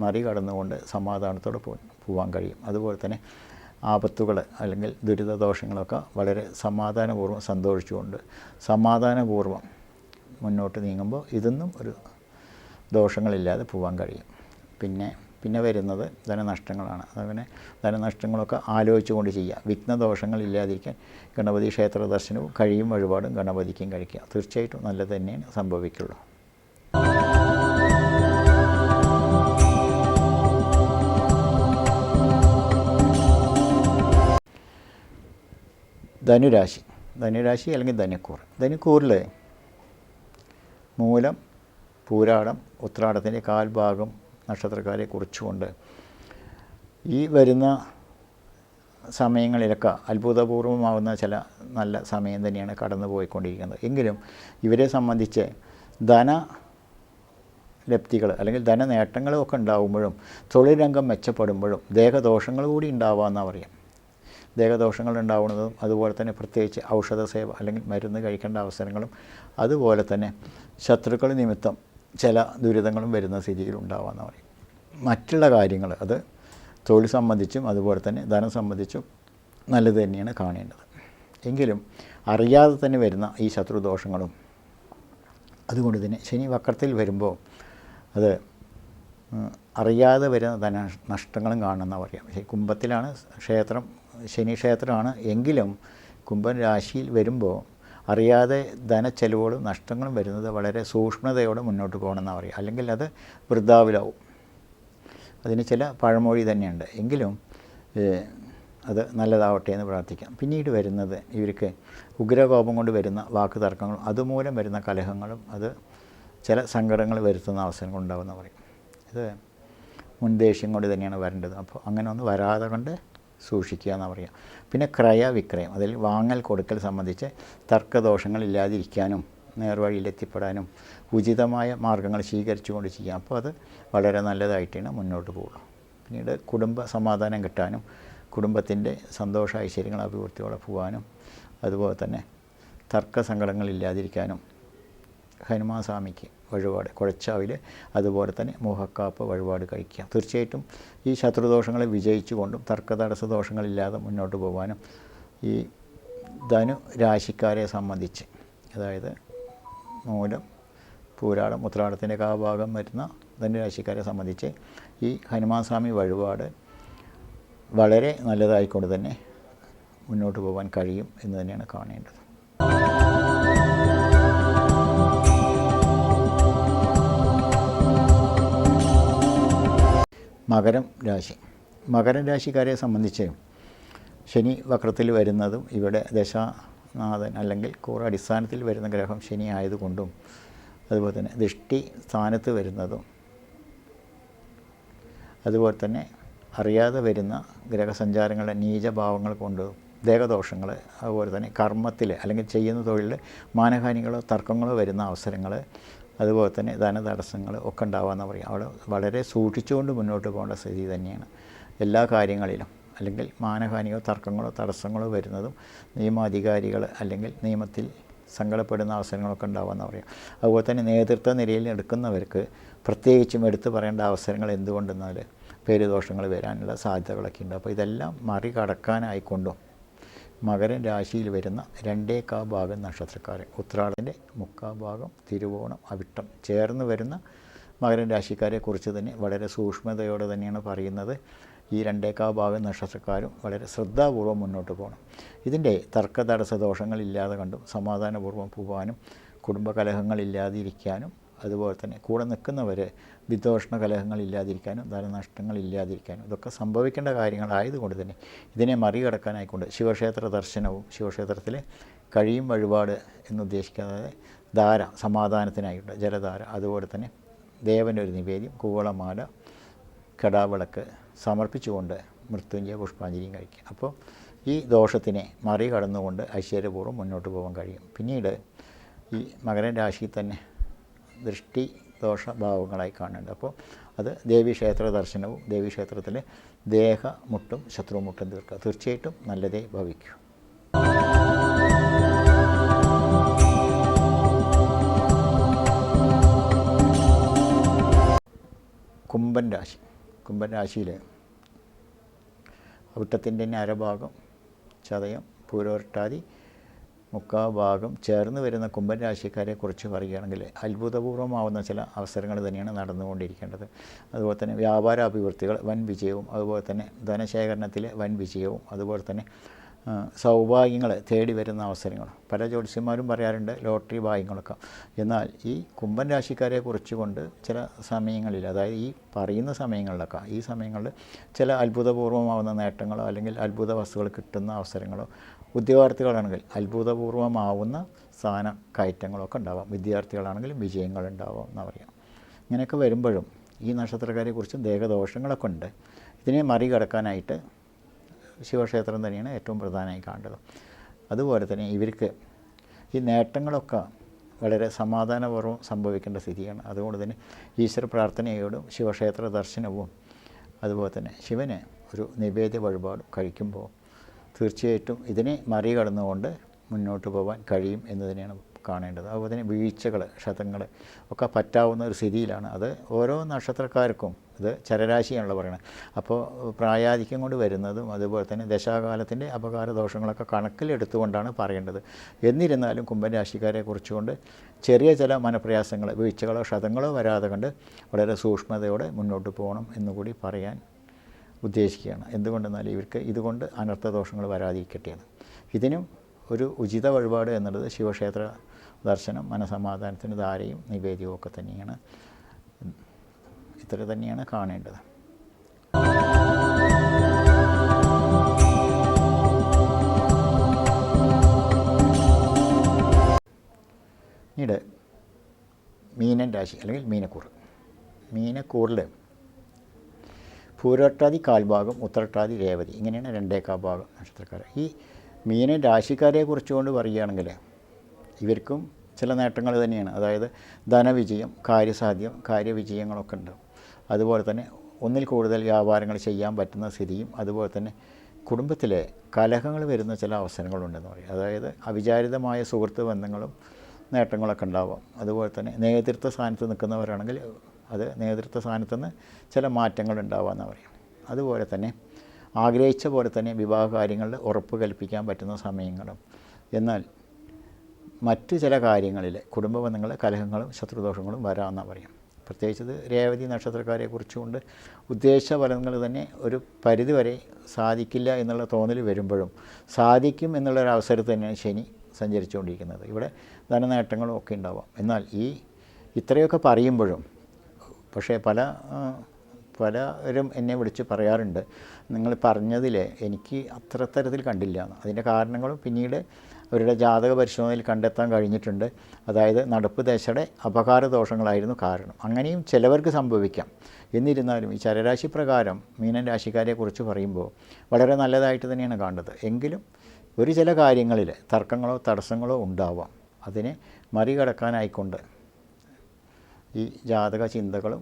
മറികടന്നുകൊണ്ട് സമാധാനത്തോടെ പോകാൻ കഴിയും. അതുപോലെ തന്നെ ആപത്തുകൾ അല്ലെങ്കിൽ ദുരിതദോഷങ്ങളൊക്കെ വളരെ സമാധാനപൂർവ്വം സന്തോഷിച്ചുകൊണ്ട് സമാധാനപൂർവ്വം മുന്നോട്ട് നീങ്ങുമ്പോൾ ഇതൊന്നും ഒരു ദോഷങ്ങളില്ലാതെ പോകാൻ കഴിയും. പിന്നെ വരുന്നത് ധനനഷ്ടങ്ങളാണ്. അങ്ങനെ ധനനഷ്ടങ്ങളൊക്കെ ആലോചിച്ചുകൊണ്ട് ചെയ്യുക. വിഘ്നദോഷങ്ങൾ ഇല്ലാതിരിക്കാൻ ഗണപതി ക്ഷേത്ര ദർശനവും കഴിയും വഴിപാടും ഗണപതിക്കും കഴിക്കുക. തീർച്ചയായിട്ടും നല്ലത് തന്നെയാണ് സംഭവിക്കുള്ളൂ. ധനുരാശി അല്ലെങ്കിൽ ധനുക്കൂറിൽ മൂലം, പൂരാടം, ഉത്രാടത്തിൻ്റെ കാൽഭാഗം നക്ഷത്രക്കാരെ കുറിച്ചുകൊണ്ട് ഈ വരുന്ന സമയങ്ങളിലൊക്കെ അത്ഭുതപൂർവമാവുന്ന ചില നല്ല സമയം തന്നെയാണ് കടന്നു പോയിക്കൊണ്ടിരിക്കുന്നത്. എങ്കിലും ഇവരെ സംബന്ധിച്ച് ധനലബ്ധികൾ അല്ലെങ്കിൽ ധനനേട്ടങ്ങളും ഒക്കെ ഉണ്ടാകുമ്പോഴും തൊഴിൽ രംഗം മെച്ചപ്പെടുമ്പോഴും ദേഹദോഷങ്ങൾ കൂടി ഉണ്ടാവാമെന്നാണ് പറയാം. ദേഹദോഷങ്ങൾ ഉണ്ടാവുന്നതും അതുപോലെ തന്നെ പ്രത്യേകിച്ച് ഔഷധ സേവ അല്ലെങ്കിൽ മരുന്ന് കഴിക്കേണ്ട അവസരങ്ങളും അതുപോലെ തന്നെ ശത്രുക്കൾ നിമിത്തം ചില ദുരിതങ്ങളും വരുന്ന സ്ഥിതിയിൽ ഉണ്ടാവാമെന്ന് പറയും. മറ്റുള്ള കാര്യങ്ങൾ അത് തൊഴിൽ സംബന്ധിച്ചും അതുപോലെ തന്നെ ധനം സംബന്ധിച്ചും നല്ലത് തന്നെയാണ് കാണേണ്ടത്. എങ്കിലും അറിയാതെ തന്നെ വരുന്ന ഈ ശത്രുദോഷങ്ങളും അതുകൊണ്ട് തന്നെ ശനി വക്രത്തിൽ വരുമ്പോൾ അത് അറിയാതെ വരുന്ന ധനനഷ്ടങ്ങളും കാണുമെന്നാണ് പറയാം. കുംഭത്തിലാണ് ക്ഷേത്രം, ശനി ക്ഷേത്രമാണ്. എങ്കിലും കുംഭൻ രാശിയിൽ വരുമ്പോൾ അറിയാതെ ധനച്ചെലവുകളും നഷ്ടങ്ങളും വരുന്നത് വളരെ സൂക്ഷ്മതയോടെ മുന്നോട്ട് പോകണമെന്നാണ് പറയുക. അല്ലെങ്കിൽ അത് വൃദ്ധാവിലാവും. അതിന് ചില പഴമൊഴി തന്നെയുണ്ട്. എങ്കിലും അത് നല്ലതാവട്ടെ എന്ന് പ്രാർത്ഥിക്കാം. പിന്നീട് വരുന്നത് ഇവർക്ക് ഉഗ്രകോപം കൊണ്ട് വരുന്ന വാക്ക് തർക്കങ്ങളും അതുമൂലം വരുന്ന കലഹങ്ങളും അത് ചില സങ്കടങ്ങൾ വരുത്തുന്ന അവസരങ്ങൾ ഉണ്ടാകുമെന്ന് പറയും. ഇത് മുൻദേഷ്യം കൊണ്ട് തന്നെയാണ് വരേണ്ടത്. അപ്പോൾ അങ്ങനെ ഒന്നും വരാതെ കൊണ്ട് സൂക്ഷിക്കുക എന്ന് പറയാം. പിന്നെ ക്രയവിക്രയം, അതിൽ വാങ്ങൽ കൊടുക്കൽ സംബന്ധിച്ച് തർക്കദോഷങ്ങൾ ഇല്ലാതിരിക്കാനും നേർവഴിയിലെത്തിപ്പെടാനും ഉചിതമായ മാർഗ്ഗങ്ങൾ സ്വീകരിച്ചുകൊണ്ട് ചെയ്യാം. അപ്പോൾ അത് വളരെ നല്ലതായിട്ടാണ് മുന്നോട്ട് പോകുള്ളൂ. പിന്നീട് കുടുംബ സമാധാനം കിട്ടാനും കുടുംബത്തിൻ്റെ സന്തോഷ ഐശ്വര്യങ്ങൾ അഭിവൃദ്ധിയോടെ പോകാനും അതുപോലെ തന്നെ തർക്കസങ്കടങ്ങളില്ലാതിരിക്കാനും ഹനുമാൻ സ്വാമിക്ക് വഴിപാട് കുഴച്ചാവിൽ അതുപോലെ തന്നെ മോഹക്കാപ്പ് വഴിപാട് കഴിക്കുക. തീർച്ചയായിട്ടും ഈ ശത്രുദോഷങ്ങളെ വിജയിച്ചുകൊണ്ടും തർക്കതടസ്സ ദോഷങ്ങളില്ലാതെ മുന്നോട്ട് പോകാനും ഈ ധനു രാശിക്കാരെ സംബന്ധിച്ച്, അതായത് മൂലം, പൂരാടം, ഉത്രാടത്തിൻ്റെ ഭാഗം വരുന്ന ധനുരാശിക്കാരെ സംബന്ധിച്ച് ഈ ഹനുമാൻ സ്വാമി വഴിപാട് വളരെ നല്ലതായിക്കൊണ്ട് തന്നെ മുന്നോട്ട് പോകാൻ കഴിയും എന്ന് തന്നെയാണ് കാണേണ്ടത്. മകരം രാശിക്കാരെ സംബന്ധിച്ച് ശനി വക്രത്തിൽ വരുന്നതും ഇവിടെ ദശാനാഥൻ അല്ലെങ്കിൽ കൂറ അടിസ്ഥാനത്തിൽ വരുന്ന ഗ്രഹം ശനി ആയതുകൊണ്ടും അതുപോലെ തന്നെ ദൃഷ്ടി സ്ഥാനത്ത് വരുന്നതും അതുപോലെ തന്നെ അറിയാതെ വരുന്ന ഗ്രഹസഞ്ചാരങ്ങളുടെ നീചഭാവങ്ങൾ കൊണ്ടും ദേഹദോഷങ്ങൾ അതുപോലെ തന്നെ കർമ്മത്തിൽ അല്ലെങ്കിൽ ചെയ്യുന്ന തൊഴിലിൽ മാനഹാനികളോ തർക്കങ്ങളോ വരുന്ന അവസരങ്ങൾ അതുപോലെ തന്നെ ധനതടസ്സങ്ങൾ ഒക്കെ ഉണ്ടാവാമെന്ന് പറയും. അവിടെ വളരെ സൂക്ഷിച്ചുകൊണ്ട് മുന്നോട്ട് പോകേണ്ട സ്ഥിതി തന്നെയാണ് എല്ലാ കാര്യങ്ങളിലും. അല്ലെങ്കിൽ മാനഹാനിയോ തർക്കങ്ങളോ തടസ്സങ്ങളോ വരുന്നതും നിയമാധികാരികൾ അല്ലെങ്കിൽ നിയമത്തിൽ സങ്കടപ്പെടുന്ന അവസരങ്ങളൊക്കെ ഉണ്ടാവുമെന്ന് പറയാം. അതുപോലെ തന്നെ നേതൃത്വ നിരയിൽ എടുക്കുന്നവർക്ക് പ്രത്യേകിച്ചും എടുത്തു പറയേണ്ട അവസരങ്ങൾ എന്തുകൊണ്ടെന്നാൽ പേരുദോഷങ്ങൾ വരാനുള്ള സാധ്യതകളൊക്കെ ഉണ്ട്. അപ്പോൾ ഇതെല്ലാം മറികടക്കാനായിക്കൊണ്ടും മകരൻ രാശിയിൽ വരുന്ന 2 ഭാഗം നക്ഷത്രക്കാർ, ഉത്രാടത്തിൻ്റെ 3 ഭാഗം, തിരുവോണം, അവിട്ടം ചേർന്ന് വരുന്ന മകരൻ രാശിക്കാരെ കുറിച്ച് തന്നെ വളരെ സൂക്ഷ്മതയോടെ തന്നെയാണ് പറയുന്നത്. ഈ 2 ഭാഗം നക്ഷത്രക്കാരും വളരെ ശ്രദ്ധാപൂർവ്വം മുന്നോട്ട് പോകണം. ഇതിൻ്റെ തർക്കതടസ്സ ദോഷങ്ങളില്ലാതെ കണ്ടും സമാധാനപൂർവ്വം പോകാനും കുടുംബകലഹങ്ങളില്ലാതിരിക്കാനും അതുപോലെ തന്നെ കൂടെ നിൽക്കുന്നവർ വിദ്വേഷണ കലഹങ്ങളില്ലാതിരിക്കാനും ധനനഷ്ടങ്ങളില്ലാതിരിക്കാനും ഇതൊക്കെ സംഭവിക്കേണ്ട കാര്യങ്ങളായതുകൊണ്ട് തന്നെ ഇതിനെ മറികടക്കാനായിക്കൊണ്ട് ശിവക്ഷേത്ര ദർശനവും ശിവക്ഷേത്രത്തിലെ കഴിയും വഴിപാട് എന്നുദ്ദേശിക്കാതെ ധാര സമാധാനത്തിനായിട്ട് ജലധാര, അതുപോലെ തന്നെ ദേവനൊരു നിവേദ്യം, കൂവളമാല, കെടാവിളക്ക് സമർപ്പിച്ചുകൊണ്ട് മൃത്യുഞ്ജയ പുഷ്പാഞ്ജലിയും കഴിക്കുക. അപ്പോൾ ഈ ദോഷത്തിനെ മറികടന്നുകൊണ്ട് ഐശ്വര്യപൂർവ്വം മുന്നോട്ട് പോകാൻ കഴിയും. പിന്നീട് ഈ മകരൻ രാശിയിൽ തന്നെ ദൃഷ്ടി ദോഷഭാവങ്ങളായി കാണുന്നുണ്ട്. അപ്പോൾ അത് ദേവീക്ഷേത്ര ദർശനവും ദേവീക്ഷേത്രത്തിലെ ദേഹമുട്ടും ശത്രുമുട്ടും തീർക്കുക. തീർച്ചയായിട്ടും നല്ലതേ ഭവിക്കൂ. കുംഭൻ രാശി. കുംഭൻ രാശിയിൽ അവിട്ടത്തിൻ്റെ തന്നെ അരഭാഗം ചതയം പൂരോരട്ടാതി മുക്കാൽ ഭാഗം ചേർന്ന് വരുന്ന കുംഭൻ രാശിക്കാരെ കുറിച്ച് പറയുകയാണെങ്കിൽ അത്ഭുതപൂർവ്വമാവുന്ന ചില അവസരങ്ങൾ തന്നെയാണ് നടന്നുകൊണ്ടിരിക്കേണ്ടത്. അതുപോലെ തന്നെ വ്യാപാര അഭിവൃദ്ധികൾ വൻ വിജയവും, അതുപോലെ തന്നെ ധനശേഖരണത്തിലെ വൻ വിജയവും, അതുപോലെ തന്നെ സൗഭാഗ്യങ്ങൾ തേടി വരുന്ന അവസരങ്ങൾ. പല ജ്യോത്സ്യന്മാരും പറയാറുണ്ട് ലോട്ടറി ഭാഗ്യങ്ങളൊക്കെ. എന്നാൽ ഈ കുംഭൻ രാശിക്കാരെ കുറിച്ചുകൊണ്ട് ചില സമയങ്ങളിൽ, അതായത് ഈ പറയുന്ന സമയങ്ങളിലൊക്കെ, ഈ സമയങ്ങളിൽ ചില അത്ഭുതപൂർവ്വമാവുന്ന നേട്ടങ്ങളോ അല്ലെങ്കിൽ അത്ഭുത വസ്തുക്കൾ കിട്ടുന്ന അവസരങ്ങളോ, ഉദ്യോഗാർത്ഥികളാണെങ്കിൽ അത്ഭുതപൂർവ്വമാവുന്ന സ്ഥാന കയറ്റങ്ങളൊക്കെ ഉണ്ടാവാം, വിദ്യാർത്ഥികളാണെങ്കിലും വിജയങ്ങളുണ്ടാവാം എന്ന് പറയാം. ഇങ്ങനെയൊക്കെ വരുമ്പോഴും ഈ നക്ഷത്രക്കാരെക്കുറിച്ചും ദേഹദോഷങ്ങളൊക്കെ ഉണ്ട്. ഇതിനെ മറികടക്കാനായിട്ട് ശിവക്ഷേത്രം തന്നെയാണ് ഏറ്റവും പ്രധാനമായി കാണേണ്ടത്. അതുപോലെ തന്നെ ഇവർക്ക് ഈ നേട്ടങ്ങളൊക്കെ വളരെ സമാധാനപൂർവ്വം സംഭവിക്കേണ്ട സ്ഥിതിയാണ്. അതുകൊണ്ട് തന്നെ ഈശ്വര പ്രാർത്ഥനയോടും ശിവക്ഷേത്ര ദർശനവും അതുപോലെ തന്നെ ശിവന് ഒരു നിവേദ്യ വഴിപാടും കഴിക്കുമ്പോൾ തീർച്ചയായിട്ടും ഇതിനെ മറികടന്നുകൊണ്ട് മുന്നോട്ട് പോകാൻ കഴിയും എന്ന് തന്നെയാണ് കാണേണ്ടത്. അതുപോലെ തന്നെ വീഴ്ചകൾ ക്ഷതങ്ങൾ ഒക്കെ പറ്റാവുന്ന ഒരു സ്ഥിതിയിലാണ്. അത് ഓരോ നക്ഷത്രക്കാർക്കും ഇത് ചരരാശിയാണല്ലോ പറയുന്നത്. അപ്പോൾ പ്രായാധിക്യം കൊണ്ട് വരുന്നതും അതുപോലെ തന്നെ ദശാകാലത്തിൻ്റെ അപകാര ദോഷങ്ങളൊക്കെ കണക്കിലെടുത്തുകൊണ്ടാണ് പറയേണ്ടത്. എന്നിരുന്നാലും കുംഭൻ രാശിക്കാരെ കുറിച്ചുകൊണ്ട് ചെറിയ ചില മനപ്രയാസങ്ങൾ, വീഴ്ചകളോ ക്ഷതങ്ങളോ വരാതെ കണ്ട് വളരെ സൂക്ഷ്മതയോടെ മുന്നോട്ട് പോകണം എന്നുകൂടി പറയാൻ ഉദ്ദേശിക്കുകയാണ്. എന്തുകൊണ്ടെന്നാൽ ഇവർക്ക് ഇതുകൊണ്ട് അനർത്ഥദോഷങ്ങൾ വരാതിരിക്കട്ടെയാണ്. ഇതിനും ഒരു ഉചിത വഴിപാട് എന്നുള്ളത് ശിവക്ഷേത്ര ദർശനം, മനസമാധാനത്തിന് ധാരയും നിവേദ്യവും ഒക്കെ തന്നെയാണ്. ഇത്ര തന്നെയാണ് കാണേണ്ടത്. പിന്നീട് മീനൻ രാശി അല്ലെങ്കിൽ മീനക്കൂർ. മീനക്കൂറിൽ പൂരോട്ടാതി കാൽഭാഗം, ഉത്രട്ടാതി രേവതി, ഇങ്ങനെയാണ് 2 ഭാഗം നക്ഷത്രക്കാർ. ഈ മീനൻ രാശിക്കാരെ കുറിച്ചുകൊണ്ട് പറയുകയാണെങ്കിൽ ഇവർക്കും ചില നേട്ടങ്ങൾ തന്നെയാണ്. അതായത് ധനവിജയം, കാര്യസാധ്യം, കാര്യവിജയങ്ങളൊക്കെ ഉണ്ട്. അതുപോലെ തന്നെ ഒന്നിൽ കൂടുതൽ വ്യാപാരങ്ങൾ ചെയ്യാൻ പറ്റുന്ന സ്ഥിതിയും, അതുപോലെ തന്നെ കുടുംബത്തിലെ കലഹങ്ങൾ വരുന്ന ചില അവസരങ്ങളുണ്ടെന്ന് പറയും. അതായത് അവിചാരിതമായ സുഹൃത്ത് ബന്ധങ്ങളും നേട്ടങ്ങളൊക്കെ ഉണ്ടാവാം. അതുപോലെ തന്നെ നേതൃത്വ സ്ഥാനത്ത് നിൽക്കുന്നവരാണെങ്കിൽ അത് നേതൃത്വ സ്ഥാനത്ത് നിന്ന് ചില മാറ്റങ്ങൾ ഉണ്ടാവാമെന്ന് പറയാം. അതുപോലെ തന്നെ ആഗ്രഹിച്ച പോലെ തന്നെ വിവാഹ കാര്യങ്ങളിൽ ഉറപ്പ് കൽപ്പിക്കാൻ പറ്റുന്ന സമയങ്ങളും. എന്നാൽ മറ്റ് ചില കാര്യങ്ങളിൽ കുടുംബ ബന്ധങ്ങളിൽ കലഹങ്ങളും ശത്രുദോഷങ്ങളും വരാമെന്നാണ് പറയാം. പ്രത്യേകിച്ചത് രേവതി നക്ഷത്രക്കാരെ കുറിച്ചുകൊണ്ട് ഉദ്ദേശിച്ച ഫലങ്ങൾ തന്നെ ഒരു പരിധിവരെ സാധിക്കില്ല എന്നുള്ള തോന്നൽ വരുമ്പോഴും സാധിക്കും എന്നുള്ളൊരവസരത്തിൽ തന്നെയാണ് ശനി സഞ്ചരിച്ചുകൊണ്ടിരിക്കുന്നത്. ഇവിടെ ധനനേട്ടങ്ങളും ഒക്കെ ഉണ്ടാവാം. എന്നാൽ ഇത്രയൊക്കെ പറയുമ്പോഴും പക്ഷേ പലരും എന്നെ വിളിച്ച് പറയാറുണ്ട്, നിങ്ങൾ പറഞ്ഞതിൽ എനിക്ക് അത്തരത്തിൽ കണ്ടില്ല എന്ന്. അതിൻ്റെ കാരണങ്ങളും പിന്നീട് അവരുടെ ജാതക പരിശോധനയിൽ കണ്ടെത്താൻ കഴിഞ്ഞിട്ടുണ്ട്. അതായത് നടപ്പ് ദശയുടെ അപകാര ദോഷങ്ങളായിരുന്നു കാരണം. അങ്ങനെയും ചിലവർക്ക് സംഭവിക്കാം. എന്നിരുന്നാലും ഈ ചരരാശി പ്രകാരം മീനൻ രാശിക്കാരെ കുറിച്ച് പറയുമ്പോൾ വളരെ നല്ലതായിട്ട് തന്നെയാണ് കാണുന്നത്. എങ്കിലും ഒരു ചില കാര്യങ്ങളിൽ തർക്കങ്ങളോ തടസ്സങ്ങളോ ഉണ്ടാവാം. അതിനെ മറികടക്കാനായിക്കൊണ്ട് ഈ ജാതക ചിന്തകളും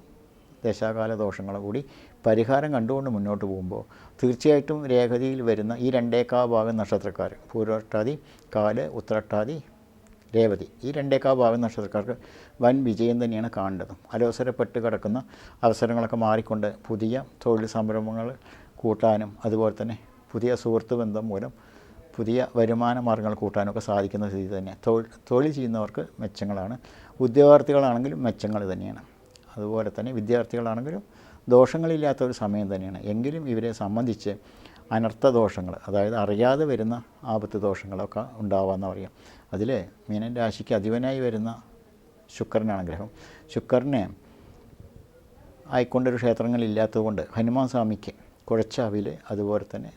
ദശാകാല ദോഷങ്ങളും കൂടി പരിഹാരം കണ്ടുകൊണ്ട് മുന്നോട്ട് പോകുമ്പോൾ തീർച്ചയായിട്ടും രേഖതിയിൽ വരുന്ന ഈ 2 ഭാഗം നക്ഷത്രക്കാർ, പൂരോട്ടാതി, കാല്, ഉത്രട്ടാതി, രേവതി, ഈ 2 ഭാഗം നക്ഷത്രക്കാർക്ക് വൻ വിജയം തന്നെയാണ് കാണേണ്ടത്. അലോസരപ്പെട്ട് കിടക്കുന്ന അവസരങ്ങളൊക്കെ മാറിക്കൊണ്ട് പുതിയ തൊഴിൽ സംരംഭങ്ങൾ കൂട്ടാനും അതുപോലെ തന്നെ പുതിയ സുഹൃത്ത് ബന്ധം മൂലം പുതിയ വരുമാന മാർഗ്ഗങ്ങൾ കൂട്ടാനൊക്കെ സാധിക്കുന്ന സ്ഥിതി തന്നെ. തൊഴിൽ ചെയ്യുന്നവർക്ക് മെച്ചങ്ങളാണ്. ഉദ്യോഗാർത്ഥികളാണെങ്കിലും മെച്ചങ്ങൾ തന്നെയാണ്. അതുപോലെ തന്നെ വിദ്യാർത്ഥികളാണെങ്കിലും ദോഷങ്ങളില്ലാത്തൊരു സമയം തന്നെയാണ്. എങ്കിലും ഇവരെ സംബന്ധിച്ച് അനർത്ഥ ദോഷങ്ങൾ, അതായത് അറിയാതെ വരുന്ന ആപത്ത് ദോഷങ്ങളൊക്കെ ഉണ്ടാവാമെന്ന് പറയാം. അതിൽ മീനൻ രാശിക്ക് അധിപനായി വരുന്ന ശുക്രനാണ് ഗ്രഹം. ശുക്രനെ ആയിക്കൊണ്ടൊരു ക്ഷേത്രങ്ങളില്ലാത്തതുകൊണ്ട് ഹനുമാൻ സ്വാമിക്ക് കുഴച്ച അവിൽ, അതുപോലെ തന്നെ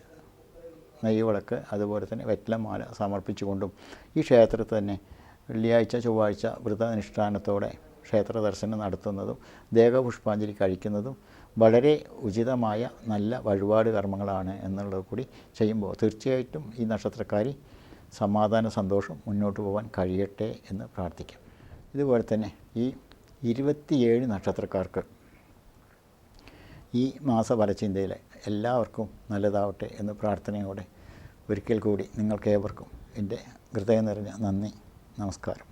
നെയ്യ് അതുപോലെ തന്നെ വെറ്റിലമാല സമർപ്പിച്ചുകൊണ്ടും ഈ ക്ഷേത്രത്തിൽ തന്നെ വെള്ളിയാഴ്ച ചൊവ്വാഴ്ച വ്രതാനുഷ്ഠാനത്തോടെ ക്ഷേത്ര ദർശനം നടത്തുന്നതും ദേഹപുഷ്പാഞ്ജലി കഴിക്കുന്നതും വളരെ ഉചിതമായ നല്ല വഴിപാട് കർമ്മങ്ങളാണ് എന്നുള്ളത് കൂടി ചെയ്യുമ്പോൾ തീർച്ചയായിട്ടും ഈ നക്ഷത്രക്കാരി സമാധാന സന്തോഷം മുന്നോട്ട് പോകാൻ കഴിയട്ടെ എന്ന് പ്രാർത്ഥിക്കാം. ഇതുപോലെ തന്നെ ഈ 27 നക്ഷത്രക്കാർക്ക് ഈ മാസഫലചിന്തയിൽ എല്ലാവർക്കും നല്ലതാവട്ടെ എന്ന് പ്രാർത്ഥനയോടെ ഒരിക്കൽ കൂടി നിങ്ങൾക്കേവർക്കും എൻ്റെ ഹൃദയം നിറഞ്ഞ നന്ദി, നമസ്കാരം.